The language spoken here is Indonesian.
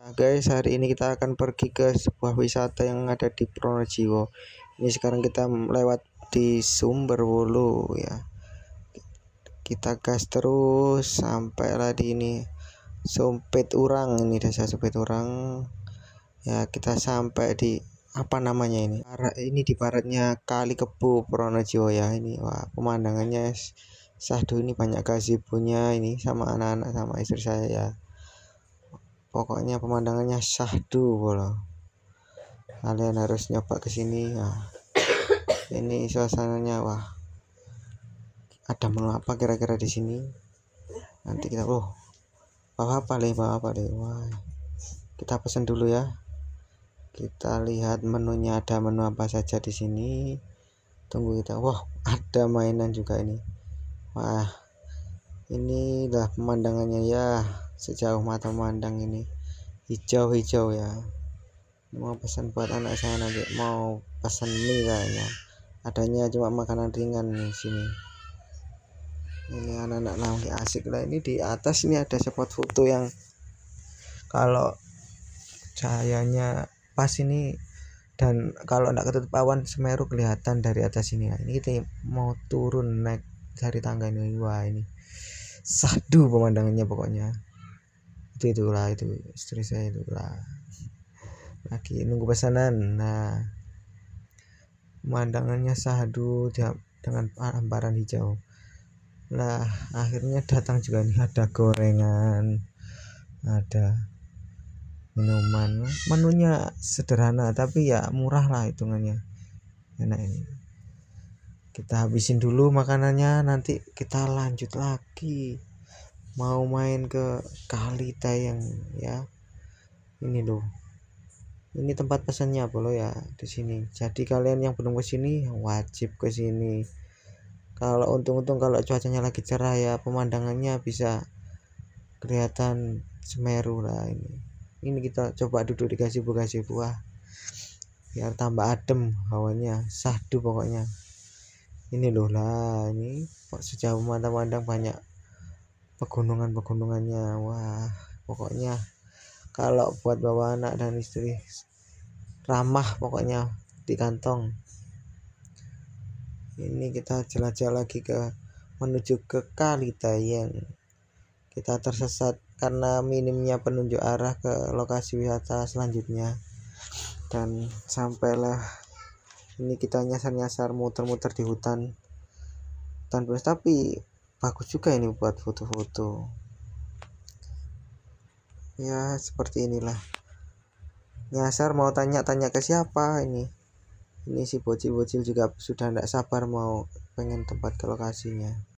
Nah guys, hari ini kita akan pergi ke sebuah wisata yang ada di Pronojiwo. Ini sekarang kita lewat di Sumberwulu ya. Kita gas terus sampai lah di ini Sumpit Urang, ini desa Sumpit Urang. Ya, kita sampai di apa namanya ini? Ini di baratnya Kali Kebo Pronojiwo ya. Ini wah, pemandangannya sahdu, ini banyak gazebo-nya ini sama anak-anak sama istri saya ya. Pokoknya pemandangannya sahdu bola. Kalian harus nyoba ke sini ya. Ini suasananya wah. Ada menu apa kira-kira di sini? Nanti kita bawa apa deh. Wah. Kita pesan dulu ya. Kita lihat menunya, ada menu apa saja di sini. Tunggu kita. Wah, ada mainan juga ini. Wah. Inilah pemandangannya ya. Sejauh mata memandang ini hijau-hijau ya. Mau pesan buat anak saya, nanti mau pesan mie kayaknya. Adanya cuma makanan ringan di sini. Ini anak-anak lagi asik lah. Ini di atas ini ada spot foto yang kalau cahayanya pas ini, dan kalau tidak ketutup awan Semeru kelihatan dari atas ini. Nah, ini kita mau turun naik dari tangga ini. Wah, ini sahdu pemandangannya pokoknya. Itulah itu istri saya itulah lagi nunggu pesanan. Nah, pemandangannya sahdu dengan hamparan hijau. Nah, akhirnya datang juga nih, ada gorengan, ada minuman. Menunya sederhana tapi ya murah lah hitungannya. Enak ini. Kita habisin dulu makanannya, nanti kita lanjut lagi. Mau main ke Kali Tayang ya. Ini loh. Ini tempat pesannya bolo ya di sini. Jadi kalian yang belum ke sini wajib ke sini. Kalau untung-untung kalau cuacanya lagi cerah ya, pemandangannya bisa kelihatan Semeru lah ini. Ini kita coba duduk di gazebo wah. Biar tambah adem hawanya, sahdu pokoknya. Ini loh lah, ini sejauh mata pandang banyak pegunungannya. Wah, pokoknya kalau buat bawa anak dan istri ramah pokoknya di kantong. Ini kita jelajah lagi menuju ke Kali Tayang. Kita tersesat karena minimnya penunjuk arah ke lokasi wisata selanjutnya, dan sampailah ini kita nyasar-nyasar muter-muter di hutan tapi bagus juga ini buat foto-foto ya. Seperti inilah nyasar, mau tanya-tanya ke siapa ini si bocil-bocil juga sudah tidak sabar mau pengen tempat ke lokasinya.